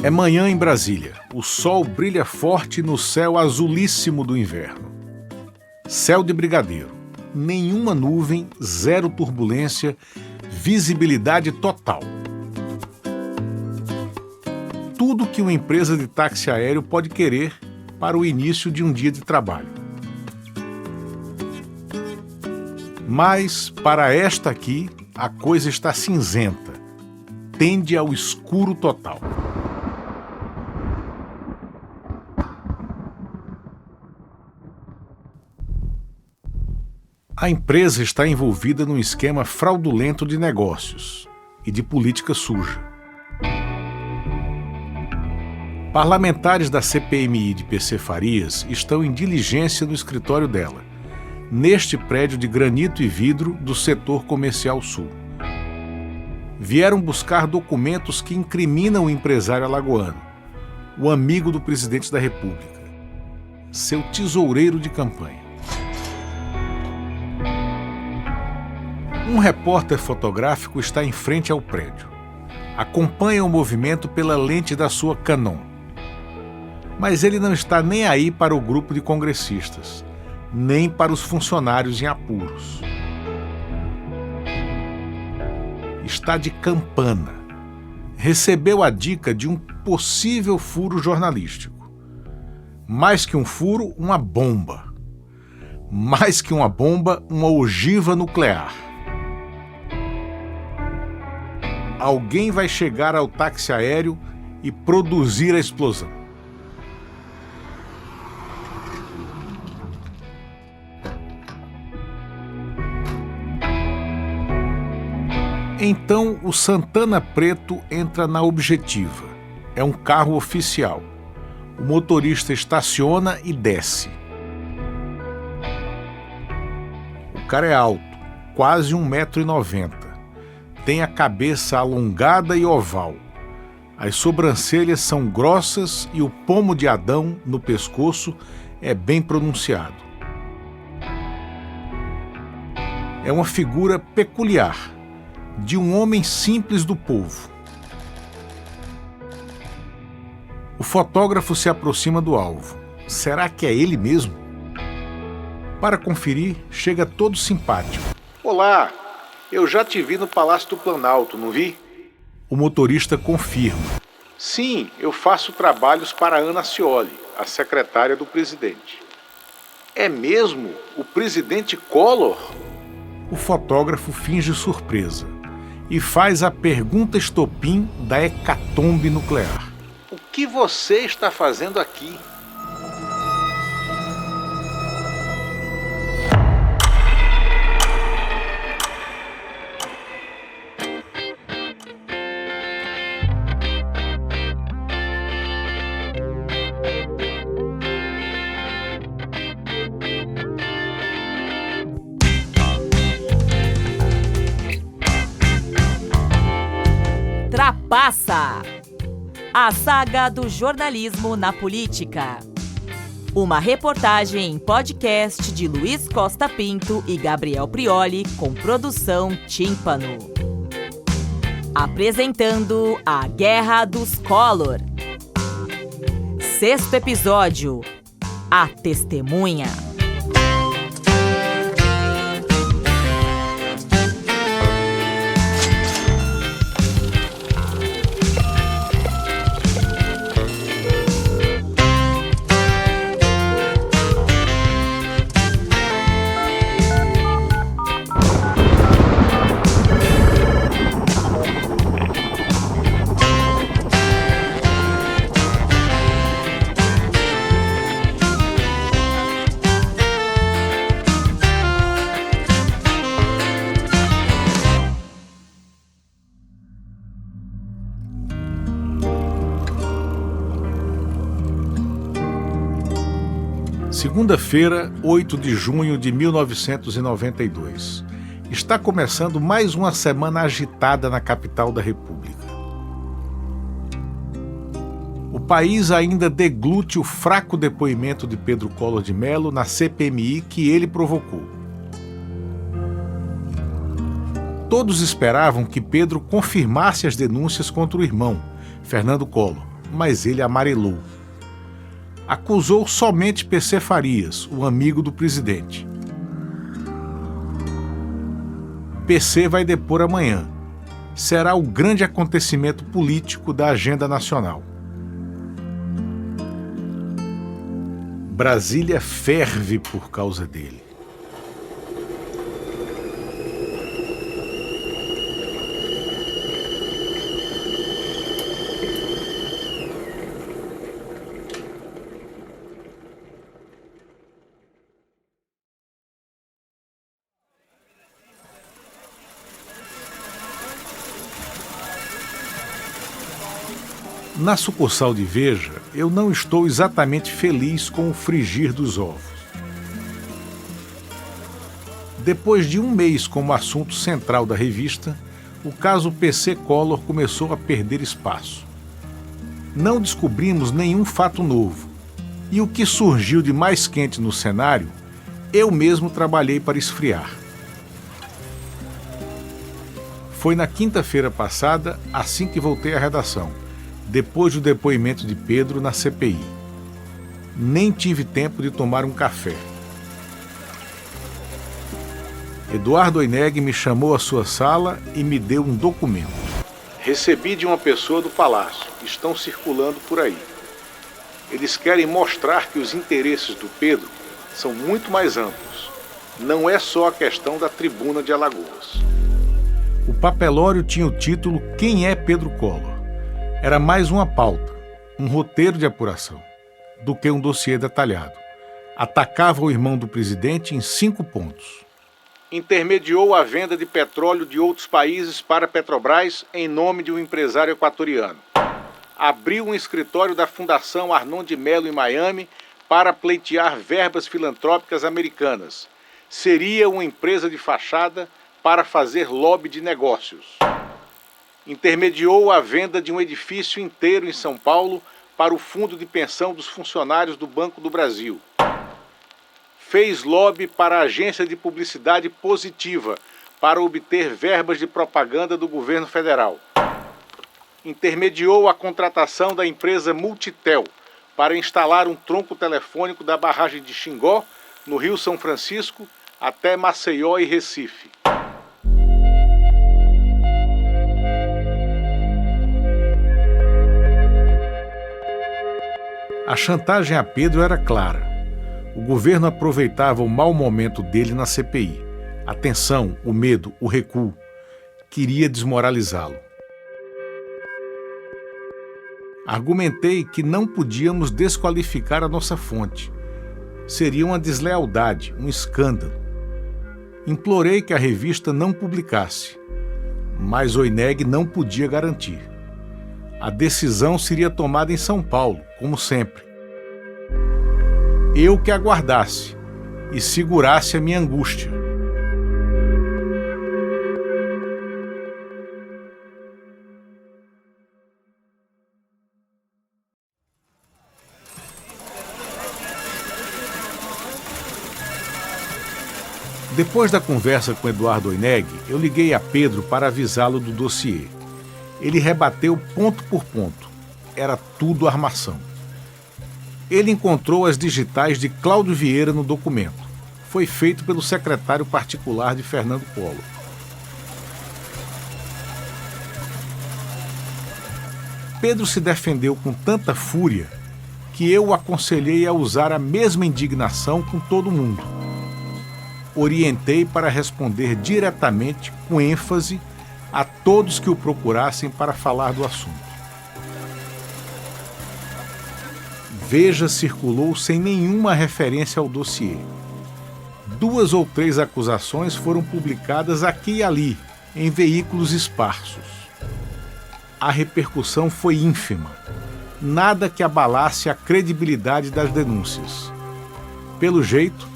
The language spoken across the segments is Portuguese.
É manhã em Brasília. O sol brilha forte no céu azulíssimo do inverno. Céu de brigadeiro. Nenhuma nuvem, zero turbulência, visibilidade total. Tudo que uma empresa de táxi aéreo pode querer para o início de um dia de trabalho. Mas, para esta aqui, a coisa está cinzenta. Tende ao escuro total. A empresa está envolvida num esquema fraudulento de negócios e de política suja. Parlamentares da CPMI de PC Farias estão em diligência no escritório dela, neste prédio de granito e vidro do setor comercial sul. Vieram buscar documentos que incriminam o empresário alagoano, o amigo do presidente da República, seu tesoureiro de campanha. Um repórter fotográfico está em frente ao prédio. Acompanha o movimento pela lente da sua Canon. Mas ele não está nem aí para o grupo de congressistas, nem para os funcionários em apuros. Está de campana. Recebeu a dica de um possível furo jornalístico. Mais que um furo, uma bomba. Mais que uma bomba, uma ogiva nuclear. Alguém vai chegar ao táxi aéreo e produzir a explosão. Então, o Santana Preto entra na Objetiva. É um carro oficial. O motorista estaciona e desce. O cara é alto, quase 1,90 m. Tem a cabeça alongada e oval. As sobrancelhas são grossas e o pomo de Adão no pescoço é bem pronunciado. É uma figura peculiar, de um homem simples do povo. O fotógrafo se aproxima do alvo. Será que é ele mesmo? Para conferir, chega todo simpático. Olá! Eu já te vi no Palácio do Planalto, não vi? O motorista confirma. Sim, eu faço trabalhos para a Ana Scioli, a secretária do presidente. É mesmo? O presidente Collor? O fotógrafo finge surpresa e faz a pergunta estopim da hecatombe nuclear. O que você está fazendo aqui? Trapaça! A saga do jornalismo na política. Uma reportagem em podcast de Luiz Costa Pinto e Gabriel Prioli, com produção Tímpano. Apresentando a Guerra dos Collor. 6º episódio. A Testemunha. Segunda-feira, 8 de junho de 1992. Está começando mais uma semana agitada na capital da República. O país ainda deglute o fraco depoimento de Pedro Collor de Mello na CPMI que ele provocou. Todos esperavam que Pedro confirmasse as denúncias contra o irmão, Fernando Collor, mas ele amarelou. Acusou somente PC Farias, o amigo do presidente. PC vai depor amanhã. Será o grande acontecimento político da agenda nacional. Brasília ferve por causa dele. Na sucursal de Veja, eu não estou exatamente feliz com o frigir dos ovos. Depois de um mês como assunto central da revista, o caso PC Collor começou a perder espaço. Não descobrimos nenhum fato novo, e o que surgiu de mais quente no cenário, eu mesmo trabalhei para esfriar. Foi na quinta-feira passada, assim que voltei à redação, depois do depoimento de Pedro na CPI. Nem tive tempo de tomar um café. Eduardo Oineg me chamou à sua sala e me deu um documento. Recebi de uma pessoa do Palácio. Estão circulando por aí. Eles querem mostrar que os interesses do Pedro são muito mais amplos. Não é só a questão da tribuna de Alagoas. O papelório tinha o título Quem é Pedro Collor? Era mais uma pauta, um roteiro de apuração, do que um dossiê detalhado. Atacava o irmão do presidente em 5 pontos. Intermediou a venda de petróleo de outros países para a Petrobras em nome de um empresário equatoriano. Abriu um escritório da Fundação Arnon de Mello em Miami para pleitear verbas filantrópicas americanas. Seria uma empresa de fachada para fazer lobby de negócios. Intermediou a venda de um edifício inteiro em São Paulo para o fundo de pensão dos funcionários do Banco do Brasil. Fez lobby para a agência de publicidade Positiva para obter verbas de propaganda do governo federal. Intermediou a contratação da empresa Multitel para instalar um tronco telefônico da barragem de Xingó, no Rio São Francisco, até Maceió e Recife. A chantagem a Pedro era clara. O governo aproveitava o mau momento dele na CPI. A tensão, o medo, o recuo. Queria desmoralizá-lo. Argumentei que não podíamos desqualificar a nossa fonte. Seria uma deslealdade, um escândalo. Implorei que a revista não publicasse, mas Oineg não podia garantir. A decisão seria tomada em São Paulo, como sempre. Eu que aguardasse e segurasse a minha angústia. Depois da conversa com Eduardo Oineg, eu liguei a Pedro para avisá-lo do dossiê. Ele rebateu ponto por ponto. Era tudo armação. Ele encontrou as digitais de Cláudio Vieira no documento. Foi feito pelo secretário particular de Fernando Collor. Pedro se defendeu com tanta fúria que eu o aconselhei a usar a mesma indignação com todo mundo. Orientei para responder diretamente, com ênfase, a todos que o procurassem para falar do assunto. Veja circulou sem nenhuma referência ao dossiê. 2 ou 3 acusações foram publicadas aqui e ali, em veículos esparsos. A repercussão foi ínfima. Nada que abalasse a credibilidade das denúncias. Pelo jeito,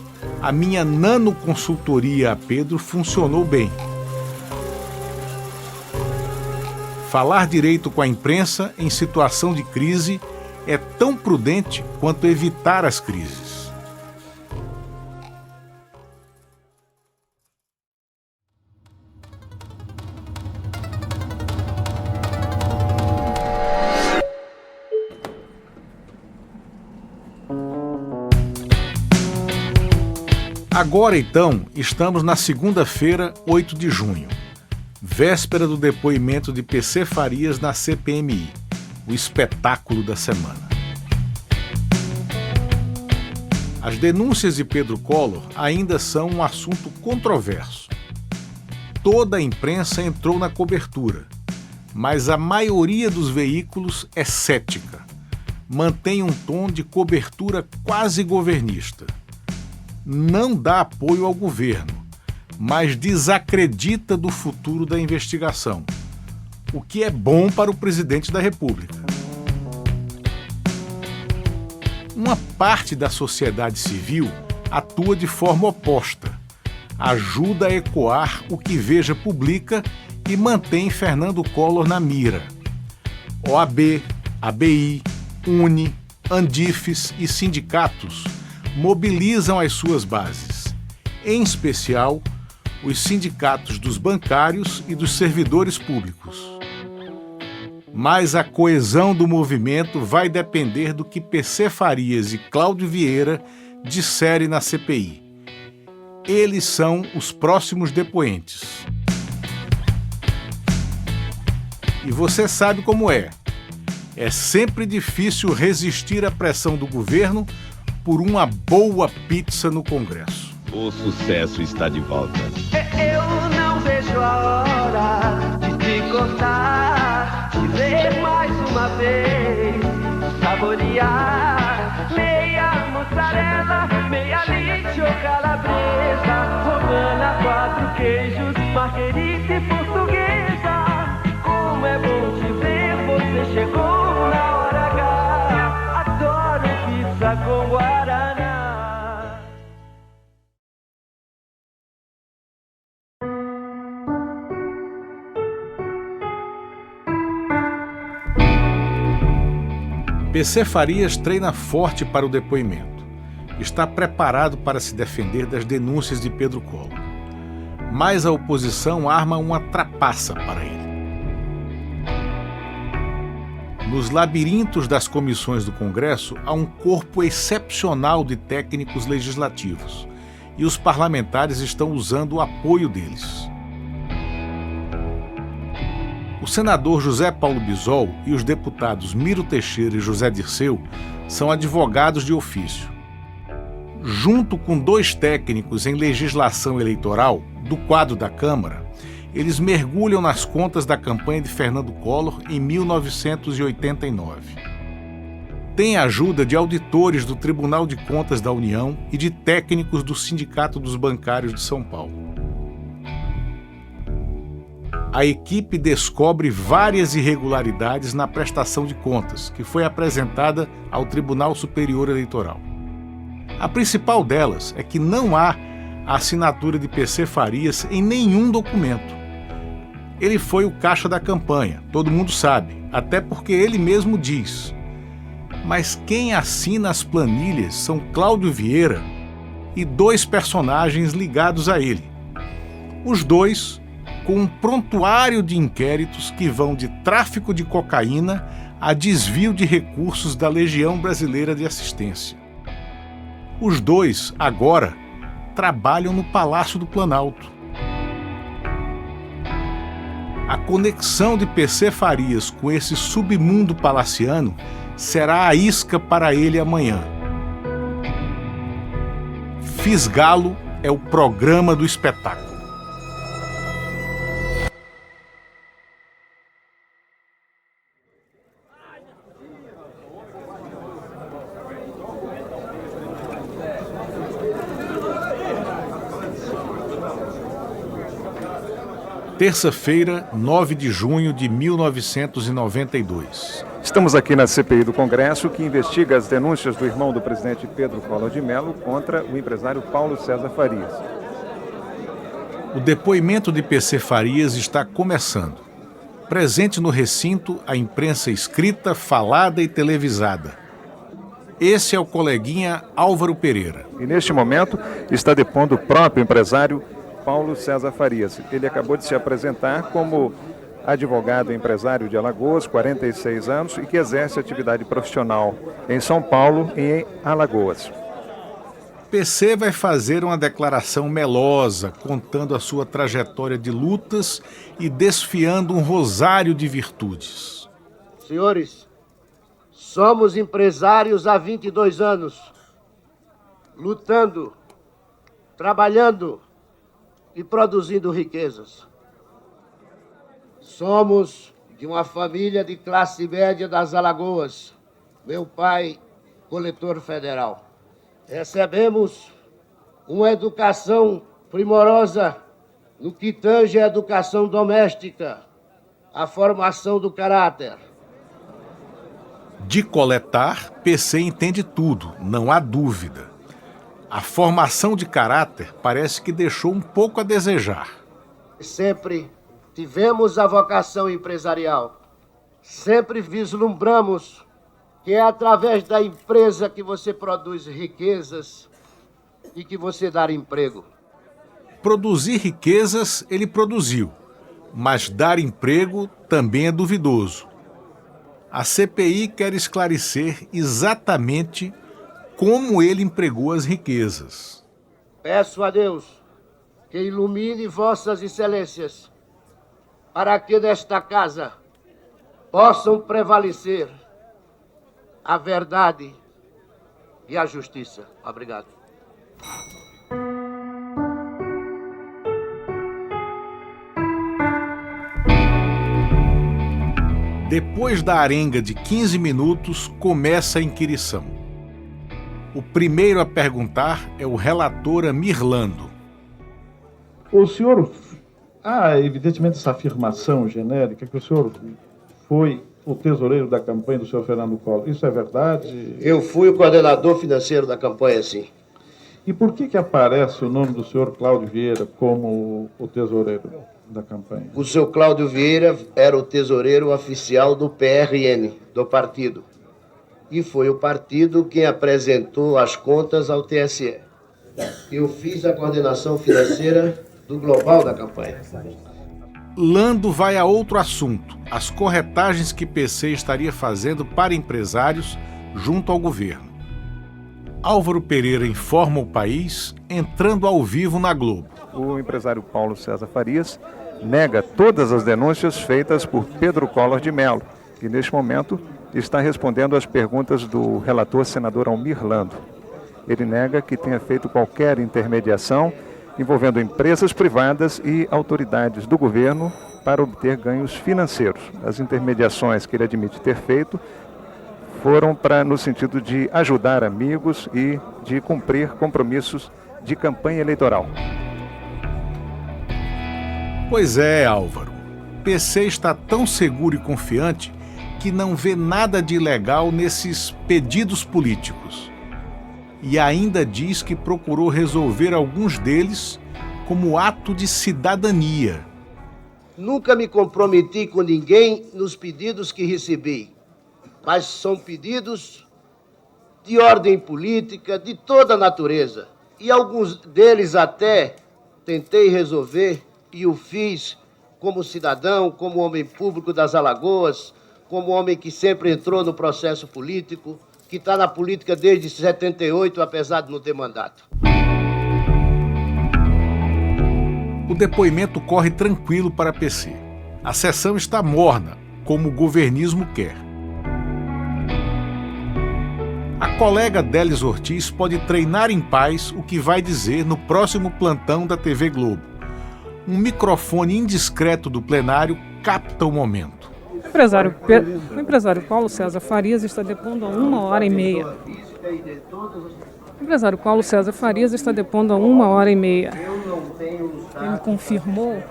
a minha nanoconsultoria a Pedro funcionou bem. Falar direito com a imprensa em situação de crise é tão prudente quanto evitar as crises. Agora, então, estamos na segunda-feira, 8 de junho, véspera do depoimento de PC Farias na CPMI, o espetáculo da semana. As denúncias de Pedro Collor ainda são um assunto controverso. Toda a imprensa entrou na cobertura, mas a maioria dos veículos é cética. Mantém um tom de cobertura quase governista. Não dá apoio ao governo, mas desacredita do futuro da investigação, o que é bom para o presidente da República. Uma parte da sociedade civil atua de forma oposta, ajuda a ecoar o que Veja publica e mantém Fernando Collor na mira. OAB, ABI, UNE, Andifes e sindicatos mobilizam as suas bases, em especial os sindicatos dos bancários e dos servidores públicos. Mas a coesão do movimento vai depender do que PC Farias e Cláudio Vieira disserem na CPI. Eles são os próximos depoentes. E você sabe como é. É sempre difícil resistir à pressão do governo por uma boa pizza no Congresso. O sucesso está de volta. Eu não vejo a hora de te cortar, de ver mais uma vez, saborear meia mussarela, meia leite ou calabresa, romana, 4 queijos, marguerita e portuguesa. Como é bom te ver, você chegou na hora H. Adoro pizza com guaraná. PC Farias treina forte para o depoimento. Está preparado para se defender das denúncias de Pedro Collor. Mas a oposição arma uma trapaça para ele. Nos labirintos das comissões do Congresso há um corpo excepcional de técnicos legislativos e os parlamentares estão usando o apoio deles. O senador José Paulo Bisol e os deputados Miro Teixeira e José Dirceu são advogados de ofício. Junto com 2 técnicos em legislação eleitoral do quadro da Câmara, eles mergulham nas contas da campanha de Fernando Collor em 1989. Tem a ajuda de auditores do Tribunal de Contas da União e de técnicos do Sindicato dos Bancários de São Paulo. A equipe descobre várias irregularidades na prestação de contas, que foi apresentada ao Tribunal Superior Eleitoral. A principal delas é que não há a assinatura de PC Farias em nenhum documento. Ele foi o caixa da campanha, todo mundo sabe, até porque ele mesmo diz. Mas quem assina as planilhas são Cláudio Vieira e 2 personagens ligados a ele. Os 2 com um prontuário de inquéritos que vão de tráfico de cocaína a desvio de recursos da Legião Brasileira de Assistência. Os 2, agora, trabalham no Palácio do Planalto. A conexão de PC Farias com esse submundo palaciano será a isca para ele amanhã. Fisgalo é o programa do espetáculo. Terça-feira, 9 de junho de 1992. Estamos aqui na CPI do Congresso, que investiga as denúncias do irmão do presidente Pedro Collor de Mello contra o empresário Paulo César Farias. O depoimento de PC Farias está começando. Presente no recinto, a imprensa escrita, falada e televisada. Esse é o coleguinha Álvaro Pereira. E neste momento está depondo o próprio empresário Paulo César Farias. Ele acabou de se apresentar como advogado e empresário de Alagoas, 46 anos, e que exerce atividade profissional em São Paulo e em Alagoas. PC vai fazer uma declaração melosa, contando a sua trajetória de lutas e desfiando um rosário de virtudes. Senhores, somos empresários há 22 anos, lutando, trabalhando e produzindo riquezas. Somos de uma família de classe média das Alagoas. Meu pai, coletor federal. Recebemos uma educação primorosa no que tange à educação doméstica, a formação do caráter. De coletar, PC entende tudo, não há dúvida. A formação de caráter parece que deixou um pouco a desejar. Sempre tivemos a vocação empresarial. Sempre vislumbramos que é através da empresa que você produz riquezas e que você dá emprego. Produzir riquezas ele produziu, mas dar emprego também é duvidoso. A CPI quer esclarecer exatamente como ele empregou as riquezas. Peço a Deus que ilumine vossas excelências para que nesta casa possam prevalecer a verdade e a justiça. Obrigado. Depois da arenga de 15 minutos, começa a inquirição. O primeiro a perguntar é o relator Mirlando. O senhor... evidentemente, essa afirmação genérica que o senhor foi o tesoureiro da campanha do senhor Fernando Collor. Isso é verdade? Eu fui o coordenador financeiro da campanha, sim. E por que aparece o nome do senhor Cláudio Vieira como o tesoureiro da campanha? O senhor Cláudio Vieira era o tesoureiro oficial do PRN, do partido. E foi o partido quem apresentou as contas ao TSE. Eu fiz a coordenação financeira do global da campanha. Lando vai a outro assunto, as corretagens que PC estaria fazendo para empresários junto ao governo. Álvaro Pereira informa o país, entrando ao vivo na Globo. O empresário Paulo César Farias nega todas as denúncias feitas por Pedro Collor de Mello, que neste momento está respondendo às perguntas do relator senador Almir Lando. Ele nega que tenha feito qualquer intermediação envolvendo empresas privadas e autoridades do governo para obter ganhos financeiros. As intermediações que ele admite ter feito foram no sentido de ajudar amigos e de cumprir compromissos de campanha eleitoral. Pois é, Álvaro. PC está tão seguro e confiante que não vê nada de ilegal nesses pedidos políticos. E ainda diz que procurou resolver alguns deles como ato de cidadania. Nunca me comprometi com ninguém nos pedidos que recebi, mas são pedidos de ordem política, de toda natureza. E alguns deles até tentei resolver e o fiz como cidadão, como homem público das Alagoas, como homem que sempre entrou no processo político, que está na política desde 78, apesar de não ter mandato. O depoimento corre tranquilo para PC. A sessão está morna, como o governismo quer. A colega Délis Ortiz pode treinar em paz o que vai dizer no próximo plantão da TV Globo. Um microfone indiscreto do plenário capta o momento. O empresário Paulo César Farias está depondo há 1h30. O empresário Paulo César Farias está depondo há 1h30. Ele confirmou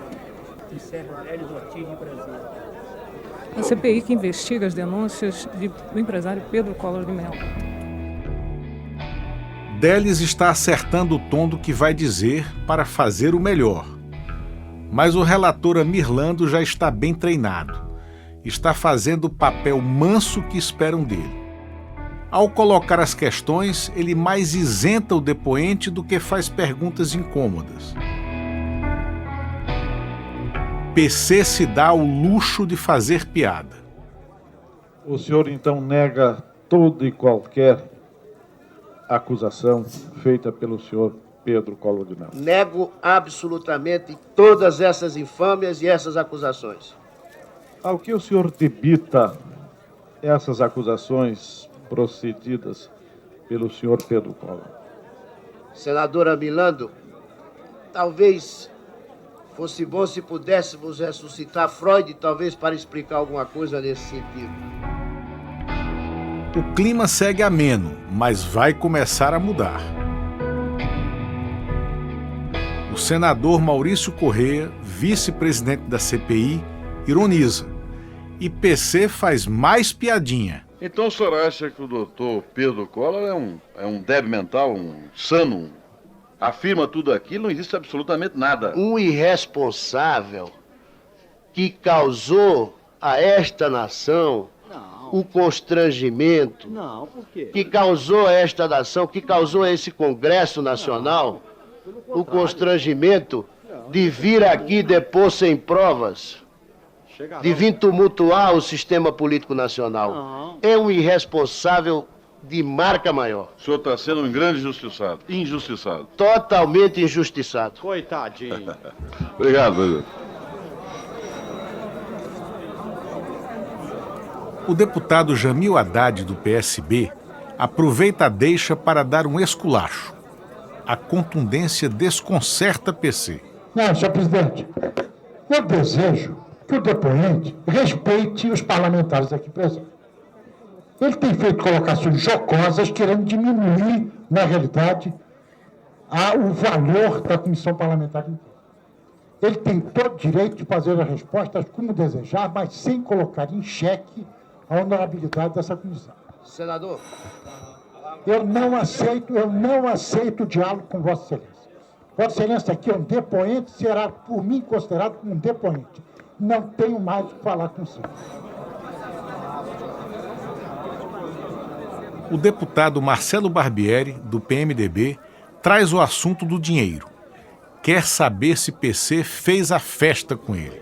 a CPI que investiga as denúncias do empresário Pedro Collor de Mello. Délis está acertando o tom do que vai dizer para fazer o melhor. Mas o relator Almir Lando já está bem treinado. Está fazendo o papel manso que esperam dele. Ao colocar as questões, ele mais isenta o depoente do que faz perguntas incômodas. PC se dá o luxo de fazer piada. O senhor então nega todo e qualquer acusação feita pelo senhor Pedro Collor de Mello. Nego absolutamente todas essas infâmias e essas acusações. Ao que o senhor debita essas acusações procedidas pelo senhor Pedro Collor? Senadora Milando, talvez fosse bom se pudéssemos ressuscitar Freud, talvez para explicar alguma coisa nesse sentido. O clima segue ameno, mas vai começar a mudar. O senador Maurício Correia, vice-presidente da CPI, ironiza. E PC faz mais piadinha. Então o senhor acha que o doutor Pedro Collor é um débil mental, um sano, afirma tudo aquilo, não existe absolutamente nada. Um irresponsável que causou a esta nação o constrangimento, que causou a esta nação, que causou a esse Congresso Nacional o constrangimento de vir aqui depor sem provas, de vir tumultuar o sistema político nacional. É um irresponsável de marca maior. O senhor está sendo um grande injustiçado. Totalmente injustiçado. Coitadinho. Obrigado, presidente. O deputado Jamil Haddad, do PSB, aproveita a deixa para dar um esculacho. A contundência desconcerta PC. Não, senhor presidente, eu desejo que o depoente respeite os parlamentares aqui presentes. Ele tem feito colocações jocosas, querendo diminuir, na realidade, o valor da comissão parlamentar inteira. Ele tem todo o direito de fazer as respostas como desejar, mas sem colocar em xeque a honorabilidade dessa comissão. Senador, eu não aceito o diálogo com Vossa Excelência. Vossa Excelência aqui é um depoente, será por mim considerado como um depoente. Não tenho mais o que falar com o senhor. O deputado Marcelo Barbieri, do PMDB, traz o assunto do dinheiro. Quer saber se PC fez a festa com ele.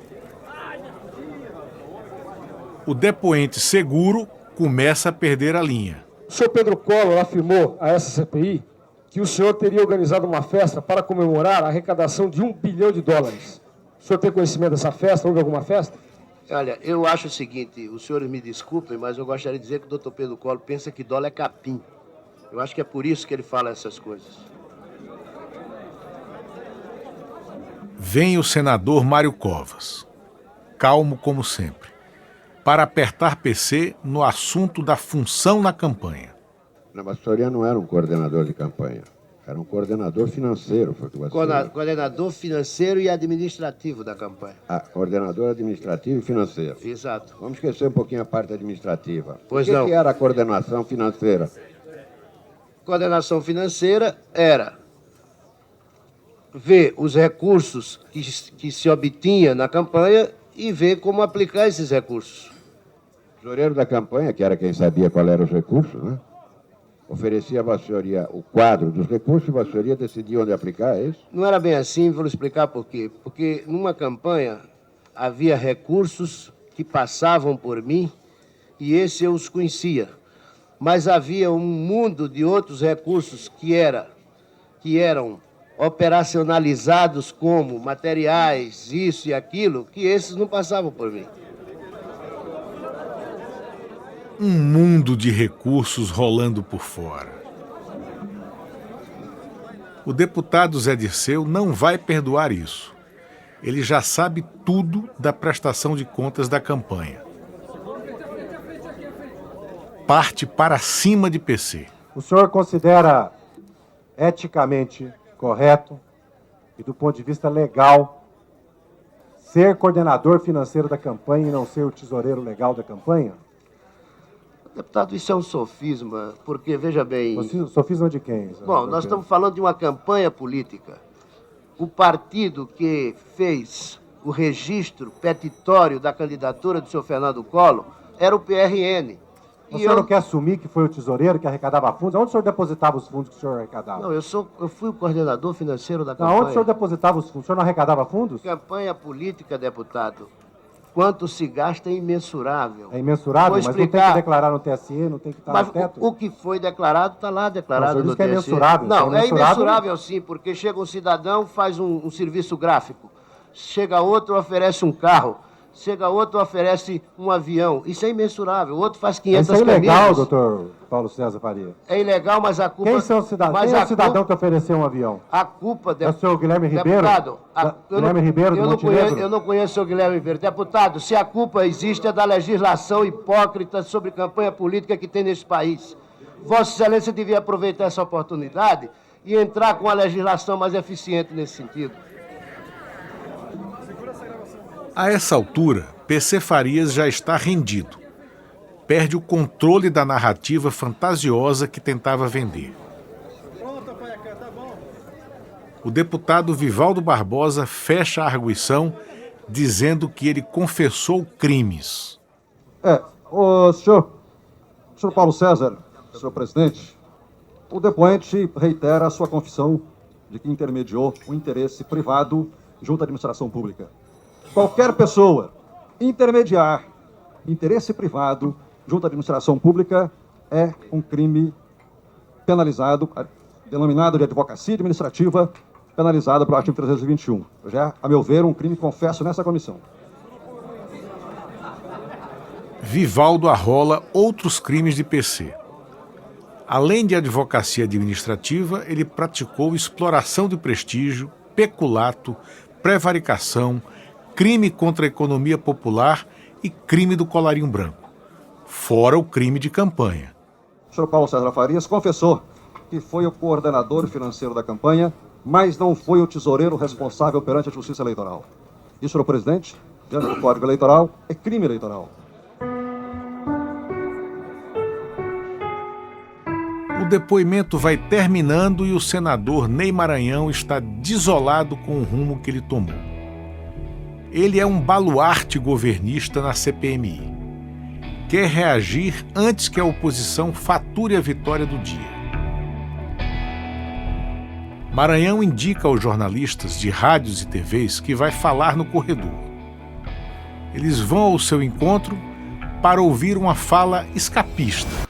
O depoente seguro começa a perder a linha. O senhor Pedro Collor afirmou a essa CPI que o senhor teria organizado uma festa para comemorar a arrecadação de US$1 bilhão. O senhor tem conhecimento dessa festa? Houve alguma festa? Olha, eu acho o seguinte, os senhores me desculpem, mas eu gostaria de dizer que o doutor Pedro Collor pensa que dólar é capim. Eu acho que é por isso que ele fala essas coisas. Vem o senador Mário Covas, calmo como sempre, para apertar PC no assunto da função na campanha. Não, mas o senhor não era um coordenador de campanha, era um coordenador financeiro. Foi que você... Coordenador financeiro e administrativo da campanha. Coordenador administrativo e financeiro. Exato. Vamos esquecer um pouquinho a parte administrativa. Pois não. O que era a coordenação financeira? Coordenação financeira era ver os recursos que se obtinha na campanha e ver como aplicar esses recursos. O tesoureiro da campanha, que era quem sabia qual eram os recursos, né? Oferecia a Vossa Senhoria o quadro dos recursos e a Vossa Senhoria decidia onde aplicar, é isso? Não era bem assim, vou explicar por quê. Porque numa campanha havia recursos que passavam por mim e esse eu os conhecia. Mas havia um mundo de outros recursos que eram operacionalizados como materiais, isso e aquilo, que esses não passavam por mim. Um mundo de recursos rolando por fora. O deputado Zé Dirceu não vai perdoar isso. Ele já sabe tudo da prestação de contas da campanha. Parte para cima de PC. O senhor considera eticamente correto e do ponto de vista legal ser coordenador financeiro da campanha e não ser o tesoureiro legal da campanha? Deputado, isso é um sofisma, porque, veja bem... Sofisma de quem? Bom, nós estamos falando de uma campanha política. O partido que fez o registro petitório da candidatura do senhor Fernando Collor era o PRN. O senhor não quer assumir que foi o tesoureiro que arrecadava fundos? Onde o senhor depositava os fundos que o senhor arrecadava? Não, eu fui o coordenador financeiro da campanha. Onde o senhor depositava os fundos? O senhor não arrecadava fundos? Campanha política, deputado, quanto se gasta é imensurável. É imensurável, Vou mas não tem que declarar no TSE, não tem que estar Mas no teto? o que foi declarado, está lá declarado no TSE. Que é mensurável. Não, é imensurável sim, porque chega um cidadão, faz um serviço gráfico. Chega outro, oferece um carro. Chega outro, oferece um avião. Isso é imensurável. O outro faz 500 camisas. Isso é ilegal, camisas. doutor Paulo César Faria. É ilegal, mas a culpa... Quem são os cidadãos? Quem é o cidadão que ofereceu um avião? A culpa... É o senhor Guilherme Ribeiro? Deputado, Guilherme Ribeiro do Montenegro? Eu não conheço o senhor Guilherme Ribeiro. Deputado, se a culpa existe é da legislação hipócrita sobre campanha política que tem nesse país. Vossa Excelência devia aproveitar essa oportunidade e entrar com a legislação mais eficiente nesse sentido. A essa altura, PC Farias já está rendido. Perde o controle da narrativa fantasiosa que tentava vender. O deputado Vivaldo Barbosa fecha a arguição, dizendo que ele confessou crimes. O senhor Paulo César, senhor presidente, o depoente reitera a sua confissão de que intermediou um interesse privado junto à administração pública. Qualquer pessoa intermediar interesse privado junto à administração pública é um crime penalizado, denominado de advocacia administrativa, penalizado pelo artigo 321. Já, a meu ver, um crime confesso nessa comissão. Vivaldo arrola outros crimes de PC. Além de advocacia administrativa, ele praticou exploração de prestígio, peculato, prevaricação, crime contra a economia popular e crime do colarinho branco, fora o crime de campanha. O senhor Paulo César Farias confessou que foi o coordenador financeiro da campanha, mas não foi o tesoureiro responsável perante a Justiça Eleitoral. Isso, senhor presidente, diante do Código Eleitoral, é crime eleitoral. O depoimento vai terminando e o senador Ney Maranhão está desolado com o rumo que ele tomou. Ele é um baluarte governista na CPMI. Quer reagir antes que a oposição fature a vitória do dia. Maranhão indica aos jornalistas de rádios e TVs que vai falar no corredor. Eles vão ao seu encontro para ouvir uma fala escapista.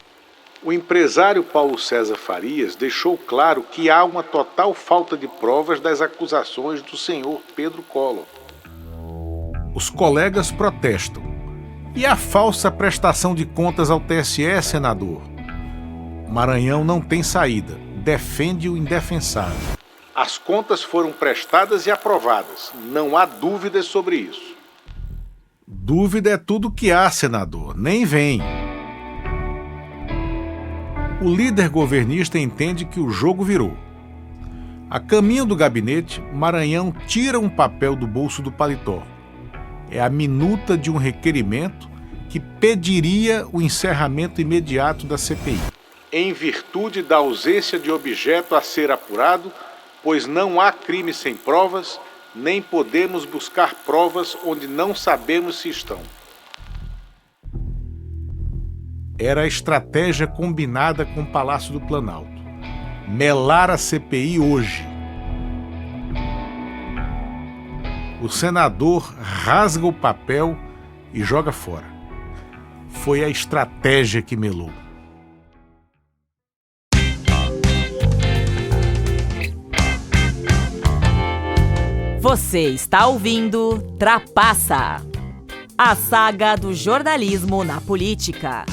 O empresário Paulo César Farias deixou claro que há uma total falta de provas das acusações do senhor Pedro Collor. Os colegas protestam. E a falsa prestação de contas ao TSE, senador? Maranhão não tem saída. Defende o indefensável. As contas foram prestadas e aprovadas. Não há dúvidas sobre isso. Dúvida é tudo que há, senador. Nem vem. O líder governista entende que o jogo virou. A caminho do gabinete, Maranhão tira um papel do bolso do paletó. É a minuta de um requerimento que pediria o encerramento imediato da CPI. Em virtude da ausência de objeto a ser apurado, pois não há crime sem provas, nem podemos buscar provas onde não sabemos se estão. Era a estratégia combinada com o Palácio do Planalto. Melar a CPI hoje. O senador rasga o papel e joga fora. Foi a estratégia que melou. Você está ouvindo Trapaça, a saga do jornalismo na política.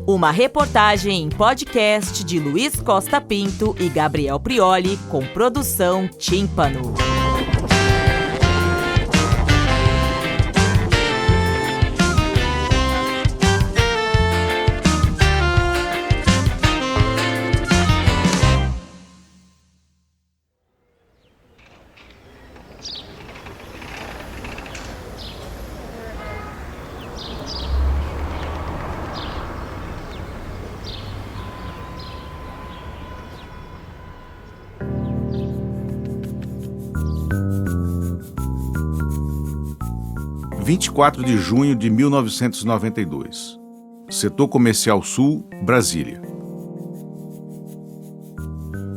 Uma reportagem em podcast de Luiz Costa Pinto e Gabriel Prioli, com produção Tímpano. – 24 de junho de 1992. Setor Comercial Sul, Brasília.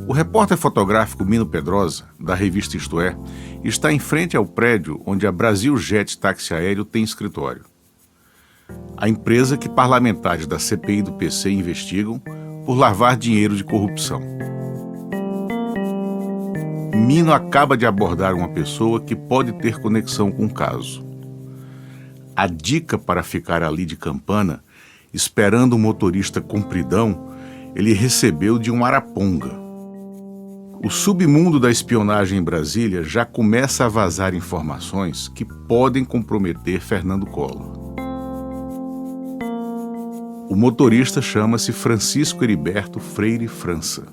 O repórter fotográfico Mino Pedrosa, da revista Isto É, está em frente ao prédio onde a Brasil Jet Táxi Aéreo tem escritório. A empresa que parlamentares da CPI do PC investigam por lavar dinheiro de corrupção. Mino acaba de abordar uma pessoa que pode ter conexão com o caso. A dica para ficar ali de campana, esperando o motorista compridão, ele recebeu de um araponga. O submundo da espionagem em Brasília já começa a vazar informações que podem comprometer Fernando Collor. O motorista chama-se Francisco Heriberto Freire França.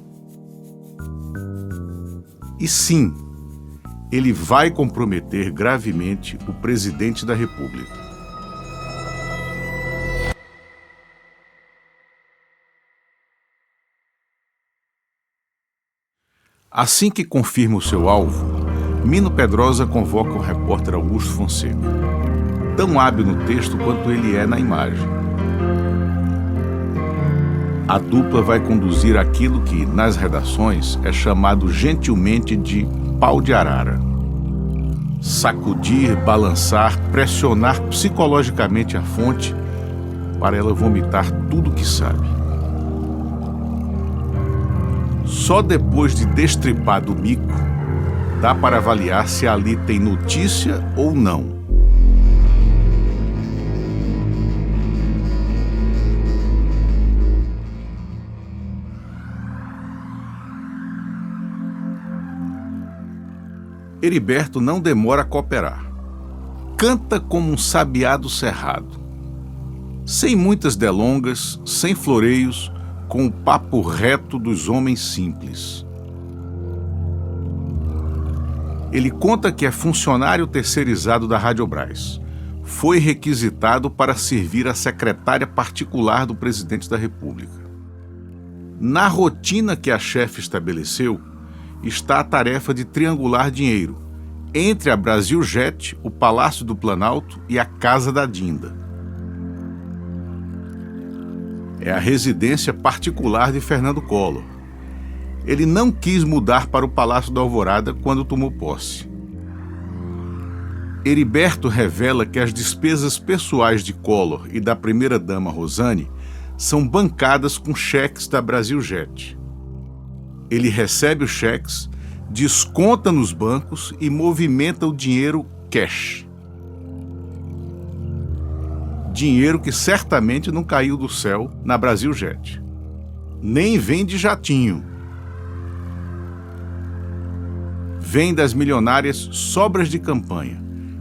E sim, ele vai comprometer gravemente o presidente da República. Assim que confirma o seu alvo, Mino Pedrosa convoca o repórter Augusto Fonseca, tão hábil no texto quanto ele é na imagem. A dupla vai conduzir aquilo que, nas redações, é chamado gentilmente de pau de arara. Sacudir, balançar, pressionar psicologicamente a fonte para ela vomitar tudo o que sabe. Só depois de destripado o mico, dá para avaliar se ali tem notícia ou não. Heriberto não demora a cooperar. Canta como um sabiá do cerrado. Sem muitas delongas, sem floreios, com o papo reto dos homens simples. Ele conta que é funcionário terceirizado da Radiobras. Foi requisitado para servir a secretária particular do presidente da República. Na rotina que a chefe estabeleceu, está a tarefa de triangular dinheiro entre a Brasil Jet, o Palácio do Planalto e a Casa da Dinda. É a residência particular de Fernando Collor. Ele não quis mudar para o Palácio da Alvorada quando tomou posse. Heriberto revela que as despesas pessoais de Collor e da primeira-dama Rosane são bancadas com cheques da Brasil Jet. Ele recebe os cheques, desconta nos bancos e movimenta o dinheiro cash. Dinheiro que certamente não caiu do céu na Brasil Jet. Nem vem de jatinho. Vem das milionárias sobras de campanha,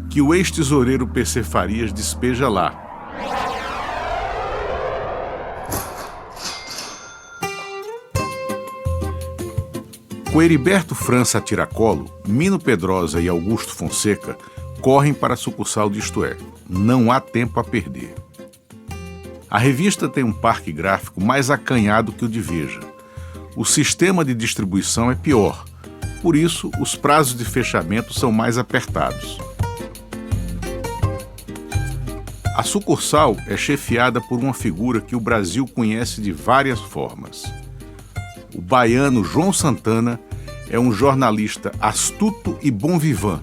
que o ex-tesoureiro PC Farias despeja lá. Com Heriberto França a tiracolo, Mino Pedrosa e Augusto Fonseca correm para a sucursal de Isto É. Não há tempo a perder. A revista tem um parque gráfico mais acanhado que o de Veja. O sistema de distribuição é pior, por isso os prazos de fechamento são mais apertados. A sucursal é chefiada por uma figura que o Brasil conhece de várias formas. O baiano João Santana é um jornalista astuto e bon vivant,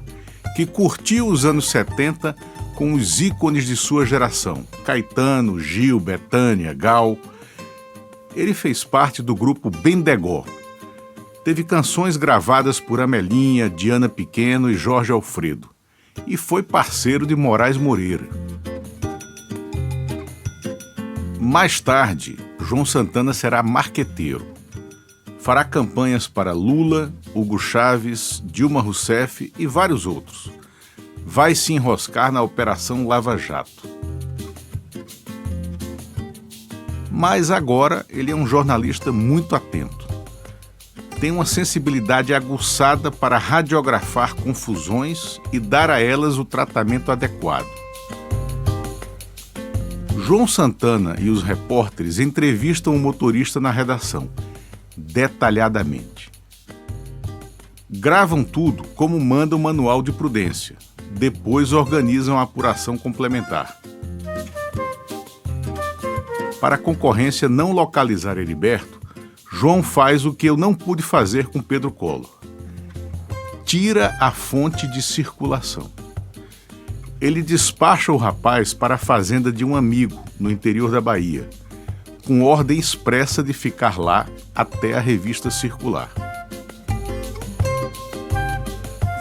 que curtiu os anos 70 com os ícones de sua geração, Caetano, Gil, Bethânia, Gal. Ele fez parte do grupo Bendegó. Teve canções gravadas por Amelinha, Diana Pequeno e Jorge Alfredo. E foi parceiro de Moraes Moreira. Mais tarde, João Santana será marqueteiro. Fará campanhas para Lula, Hugo Chávez, Dilma Rousseff e vários outros. Vai se enroscar na Operação Lava Jato. Mas agora ele é um jornalista muito atento. Tem uma sensibilidade aguçada para radiografar confusões e dar a elas o tratamento adequado. João Santana e os repórteres entrevistam o motorista na redação, detalhadamente. Gravam tudo como manda o manual de prudência. Depois organizam a apuração complementar. Para a concorrência não localizar Heriberto, João faz o que eu não pude fazer com Pedro Collor. Tira a fonte de circulação. Ele despacha o rapaz para a fazenda de um amigo, no interior da Bahia, com ordem expressa de ficar lá até a revista circular.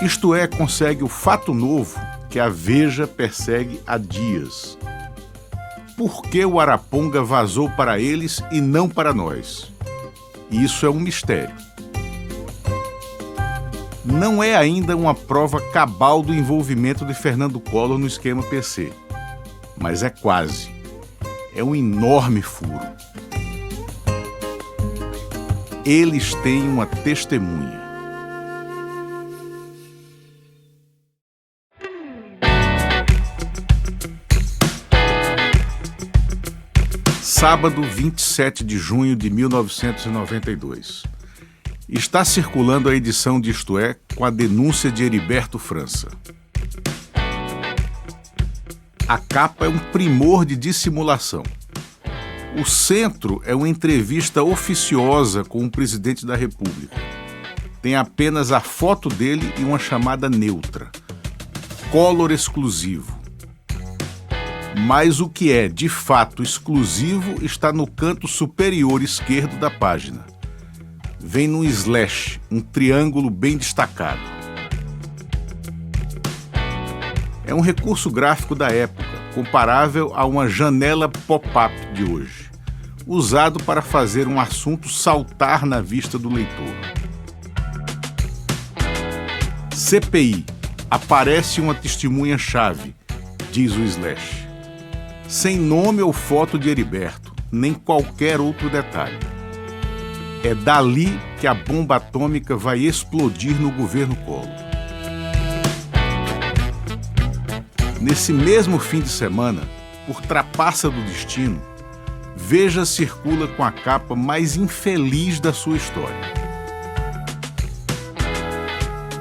Isto é, consegue o fato novo que a Veja persegue há dias. Por que o Araponga vazou para eles e não para nós? Isso é um mistério. Não é ainda uma prova cabal do envolvimento de Fernando Collor no esquema PC, mas é quase. É um enorme furo. Eles têm uma testemunha. Sábado, 27 de junho de 1992. Está circulando a edição de Isto É com a denúncia de Heriberto França. A capa é um primor de dissimulação. O centro é uma entrevista oficiosa com o presidente da República. Tem apenas a foto dele e uma chamada neutra. Collor exclusivo. Mas o que é, de fato, exclusivo está no canto superior esquerdo da página. Vem num slash, um triângulo bem destacado. É um recurso gráfico da época, comparável a uma janela pop-up de hoje, usado para fazer um assunto saltar na vista do leitor. CPI. Aparece uma testemunha-chave, diz o slash. Sem nome ou foto de Heriberto, nem qualquer outro detalhe. É dali que a bomba atômica vai explodir no governo Collor. Nesse mesmo fim de semana, por trapaça do destino, Veja circula com a capa mais infeliz da sua história.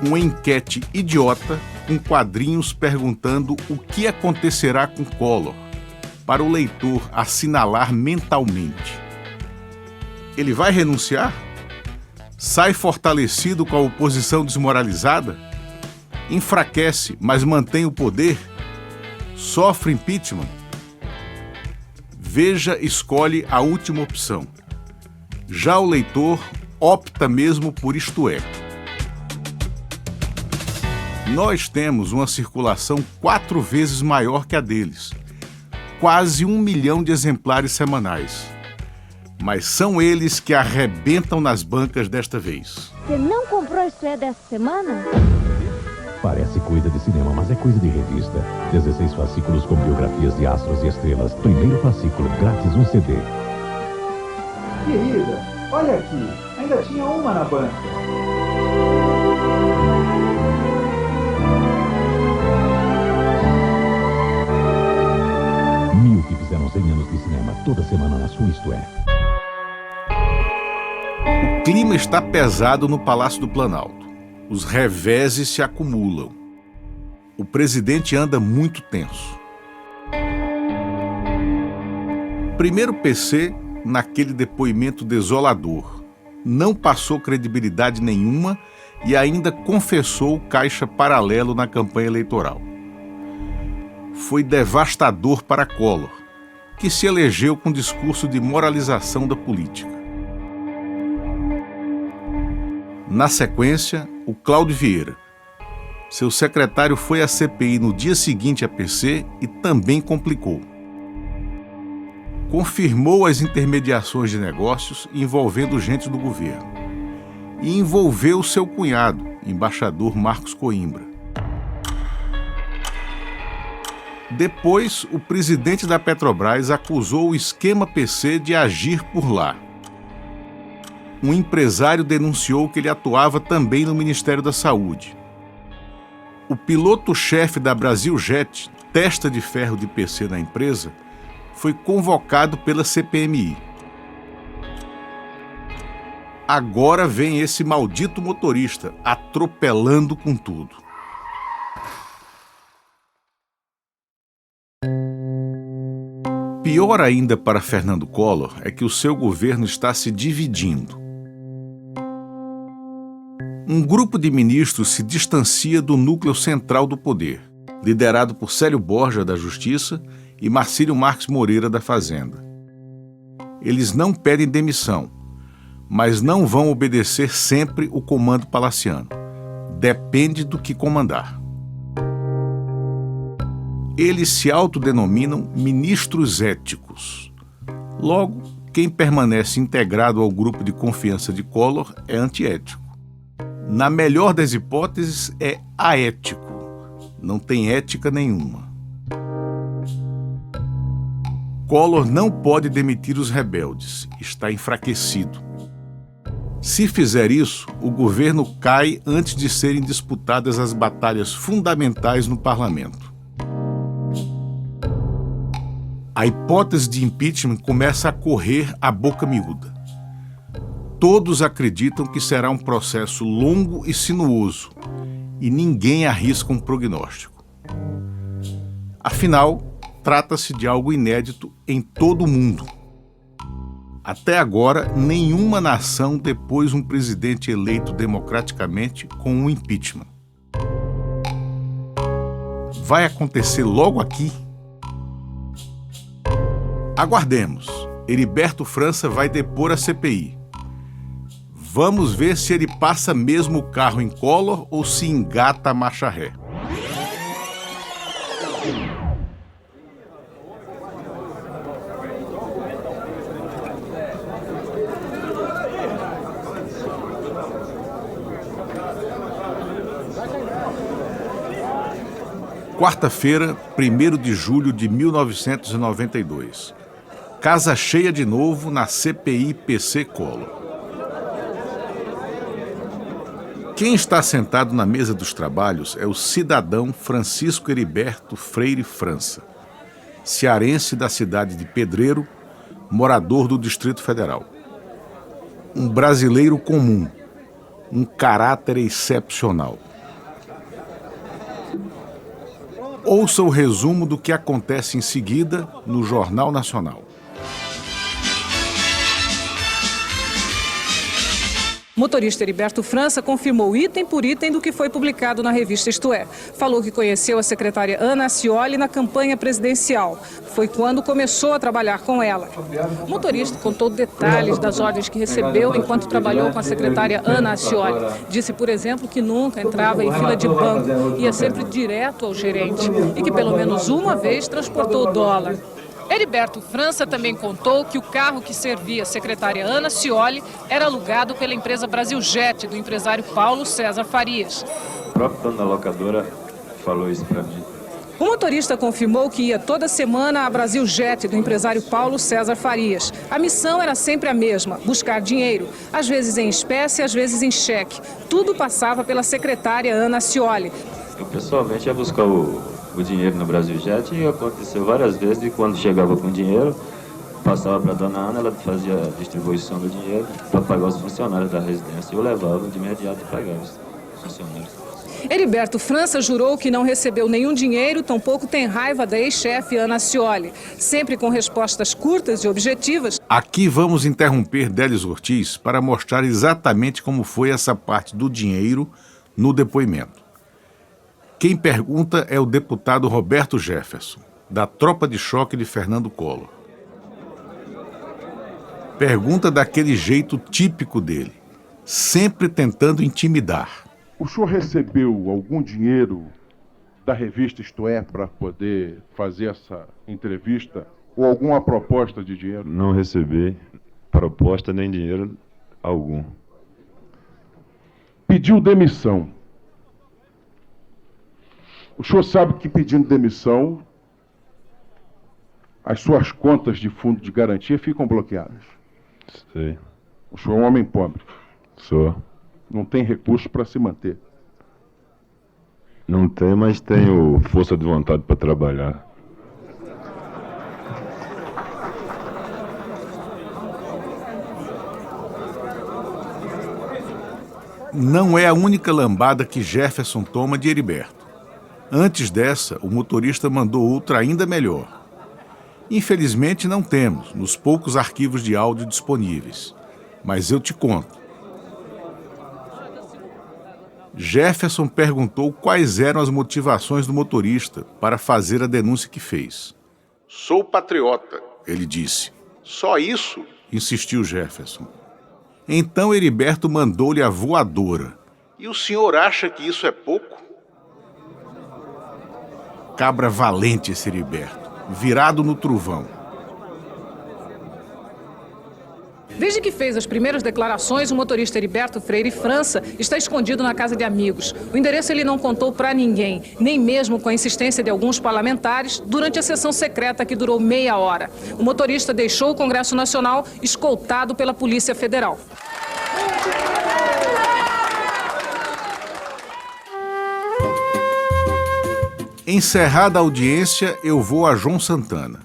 Uma enquete idiota com quadrinhos perguntando o que acontecerá com Collor, para o leitor assinalar mentalmente. Ele vai renunciar? Sai fortalecido com a oposição desmoralizada? Enfraquece, mas mantém o poder? Sofre impeachment? Veja escolhe a última opção. Já o leitor opta mesmo por Isto É. Nós temos uma circulação 4 vezes maior que a deles. Quase 1 milhão de exemplares semanais. Mas são eles que arrebentam nas bancas desta vez. Você não comprou Isto É dessa semana? Parece coisa de cinema, mas é coisa de revista. 16 fascículos com biografias de astros e estrelas. Primeiro fascículo, grátis 1 CD. Querida, olha aqui. Ainda tinha uma na banca. Mil que fizeram 100 anos de cinema. Toda semana na sua Isto É. O clima está pesado no Palácio do Planalto. Os reveses se acumulam. O presidente anda muito tenso. Primeiro PC, naquele depoimento desolador, não passou credibilidade nenhuma e ainda confessou caixa paralelo na campanha eleitoral. Foi devastador para Collor, que se elegeu com discurso de moralização da política. Na sequência, o Cláudio Vieira. Seu secretário foi à CPI no dia seguinte a PC e também complicou. Confirmou as intermediações de negócios envolvendo gente do governo. E envolveu seu cunhado, embaixador Marcos Coimbra. Depois, o presidente da Petrobras acusou o esquema PC de agir por lá. Um empresário denunciou que ele atuava também no Ministério da Saúde. O piloto-chefe da Brasiljet, testa de ferro de PC na empresa, foi convocado pela CPMI. Agora vem esse maldito motorista atropelando com tudo. Pior ainda para Fernando Collor é que o seu governo está se dividindo. Um grupo de ministros se distancia do núcleo central do poder, liderado por Célio Borja, da Justiça, e Marcílio Marques Moreira, da Fazenda. Eles não pedem demissão, mas não vão obedecer sempre o comando palaciano. Depende do que comandar. Eles se autodenominam ministros éticos. Logo, quem permanece integrado ao grupo de confiança de Collor é antiético. Na melhor das hipóteses, é aético. Não tem ética nenhuma. Collor não pode demitir os rebeldes. Está enfraquecido. Se fizer isso, o governo cai antes de serem disputadas as batalhas fundamentais no parlamento. A hipótese de impeachment começa a correr a boca miúda. Todos acreditam que será um processo longo e sinuoso, e ninguém arrisca um prognóstico. Afinal, trata-se de algo inédito em todo o mundo. Até agora, nenhuma nação depôs um presidente eleito democraticamente com um impeachment. Vai acontecer logo aqui? Aguardemos. Heriberto França vai depor a CPI. Vamos ver se ele passa mesmo o carro em Collor ou se engata a marcha ré. Quarta-feira, 1º de julho de 1992. Casa cheia de novo na CPI-PC Collor. Quem está sentado na mesa dos trabalhos é o cidadão Francisco Heriberto Freire França, cearense da cidade de Pedreiro, morador do Distrito Federal. Um brasileiro comum, um caráter excepcional. Ouça o resumo do que acontece em seguida no Jornal Nacional. O motorista Heriberto França confirmou item por item do que foi publicado na revista Isto É. Falou que conheceu a secretária Ana Scioli na campanha presidencial. Foi quando começou a trabalhar com ela. O motorista contou detalhes das ordens que recebeu enquanto trabalhou com a secretária Ana Scioli. Disse, por exemplo, que nunca entrava em fila de banco, ia sempre direto ao gerente e que pelo menos uma vez transportou dólar. Heriberto França também contou que o carro que servia a secretária Ana Scioli era alugado pela empresa Brasiljet, do empresário Paulo César Farias. O próprio dono da locadora falou isso para mim. O motorista confirmou que ia toda semana à Brasiljet, do empresário Paulo César Farias. A missão era sempre a mesma, buscar dinheiro, às vezes em espécie, às vezes em cheque. Tudo passava pela secretária Ana Scioli. Eu pessoalmente ia buscar o dinheiro no Brasiljet e aconteceu várias vezes e quando chegava com dinheiro, passava para a dona Ana, ela fazia a distribuição do dinheiro para pagar os funcionários da residência. Eu levava de imediato e pagava os funcionários. Heriberto França jurou que não recebeu nenhum dinheiro, tampouco tem raiva da ex-chefe Ana Scioli. Sempre com respostas curtas e objetivas. Aqui vamos interromper Délis Ortiz para mostrar exatamente como foi essa parte do dinheiro no depoimento. Quem pergunta é o deputado Roberto Jefferson, da tropa de choque de Fernando Collor. Pergunta daquele jeito típico dele, sempre tentando intimidar. O senhor recebeu algum dinheiro da revista Isto É para poder fazer essa entrevista? Ou alguma proposta de dinheiro? Não recebi proposta nem dinheiro algum. Pediu demissão. O senhor sabe que pedindo demissão, as suas contas de fundo de garantia ficam bloqueadas. Sei. O senhor é um homem pobre. Sou. Não tem recurso para se manter. Não tenho, mas tenho força de vontade para trabalhar. Não é a única lambada que Jefferson toma de Heriberto. Antes dessa, o motorista mandou outra ainda melhor. Infelizmente não temos, nos poucos arquivos de áudio disponíveis. Mas eu te conto. Jefferson perguntou quais eram as motivações do motorista para fazer a denúncia que fez. Sou patriota, ele disse. Só isso? Insistiu Jefferson. Então Heriberto mandou-lhe a voadora. E o senhor acha que isso é pouco? Cabra valente esse Heriberto, virado no trovão. Desde que fez as primeiras declarações, o motorista Heriberto Freire França está escondido na casa de amigos. O endereço ele não contou para ninguém, nem mesmo com a insistência de alguns parlamentares, durante a sessão secreta que durou meia hora. O motorista deixou o Congresso Nacional escoltado pela Polícia Federal. Encerrada a audiência, eu vou a João Santana.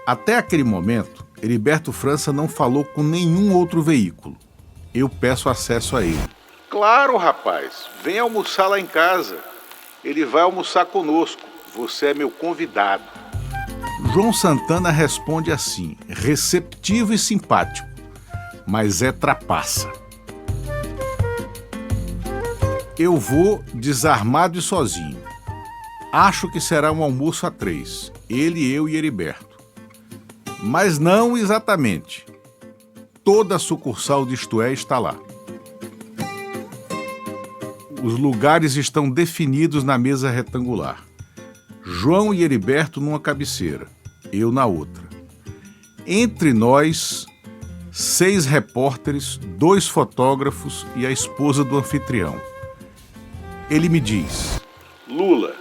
Até aquele momento, Heriberto França não falou com nenhum outro veículo. Eu peço acesso a ele. Claro, rapaz. Vem almoçar lá em casa. Ele vai almoçar conosco. Você é meu convidado. João Santana responde assim, receptivo e simpático, mas é trapaça. Eu vou desarmado e sozinho. Acho que será um almoço a 3, ele, eu e Heriberto. Mas não exatamente. Toda a sucursal de Isto É está lá. Os lugares estão definidos na mesa retangular. João e Heriberto numa cabeceira, eu na outra. Entre nós, 6 repórteres, 2 fotógrafos e a esposa do anfitrião. Ele me diz: Lula,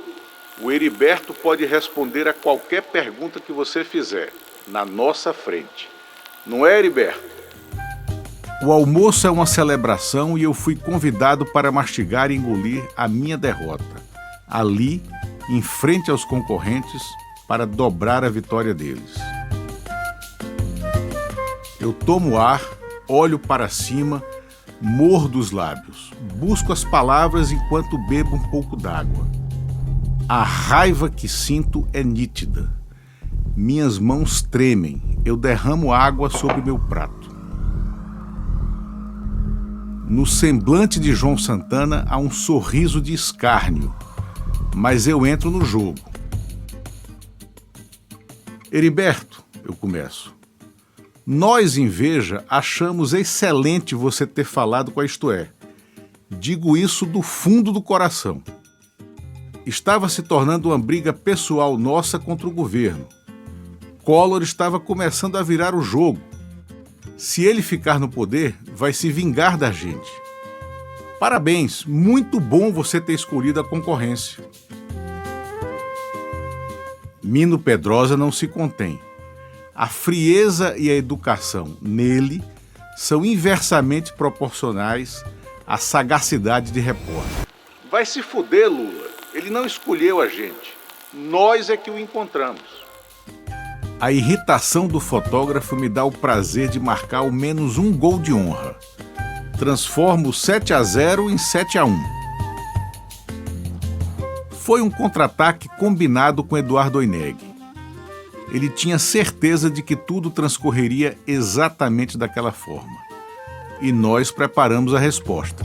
o Heriberto pode responder a qualquer pergunta que você fizer, na nossa frente. Não é, Heriberto? O almoço é uma celebração e eu fui convidado para mastigar e engolir a minha derrota. Ali, em frente aos concorrentes, para dobrar a vitória deles. Eu tomo ar, olho para cima, mordo os lábios, busco as palavras enquanto bebo um pouco d'água. A raiva que sinto é nítida. Minhas mãos tremem, eu derramo água sobre meu prato. No semblante de João Santana há um sorriso de escárnio, mas eu entro no jogo. Heriberto, eu começo. Nós, em Veja, achamos excelente você ter falado com a Isto É. Digo isso do fundo do coração. Estava se tornando uma briga pessoal nossa contra o governo. Collor estava começando a virar o jogo. Se ele ficar no poder, vai se vingar da gente. Parabéns, muito bom você ter escolhido a concorrência. Mino Pedrosa não se contém. A frieza e a educação nele são inversamente proporcionais à sagacidade de repórter. Vai se fuder, Lula. Ele não escolheu a gente. Nós é que o encontramos. A irritação do fotógrafo me dá o prazer de marcar ao menos um gol de honra. Transformo 7-0 em 7-1. Foi um contra-ataque combinado com Eduardo Oineg. Ele tinha certeza de que tudo transcorreria exatamente daquela forma. E nós preparamos a resposta.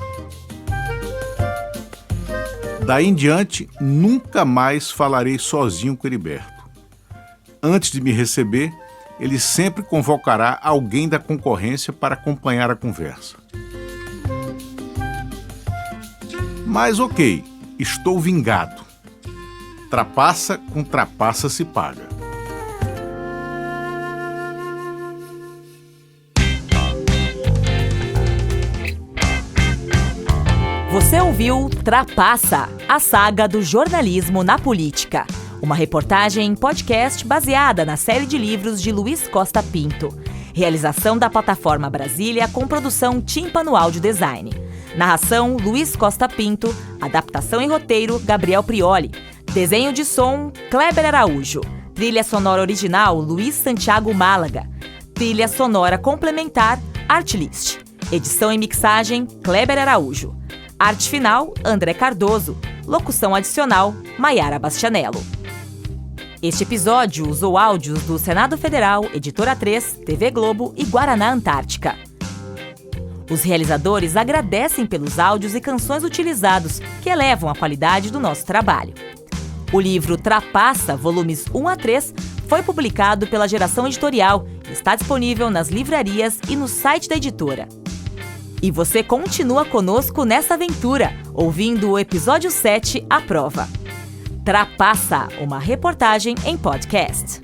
Daí em diante, nunca mais falarei sozinho com Heriberto. Antes de me receber, ele sempre convocará alguém da concorrência para acompanhar a conversa. Mas ok, estou vingado. Trapaça com trapaça se paga. Você ouviu Trapaça, a saga do jornalismo na política. Uma reportagem em podcast baseada na série de livros de Luiz Costa Pinto. Realização da Plataforma Brasília com produção Tímpano Áudio Design. Narração Luiz Costa Pinto. Adaptação e roteiro Gabriel Prioli. Desenho de som Kleber Araújo. Trilha sonora original Luiz Santiago Málaga. Trilha sonora complementar Artlist. Edição e mixagem Kleber Araújo. Arte final, André Cardoso. Locução adicional, Maiara Bastianello. Este episódio usou áudios do Senado Federal, Editora 3, TV Globo e Guaraná Antártica. Os realizadores agradecem pelos áudios e canções utilizados, que elevam a qualidade do nosso trabalho. O livro Trapaça, volumes 1 a 3, foi publicado pela Geração Editorial e está disponível nas livrarias e no site da editora. E você continua conosco nessa aventura, ouvindo o episódio 7, A Prova. Trapaça, uma reportagem em podcast.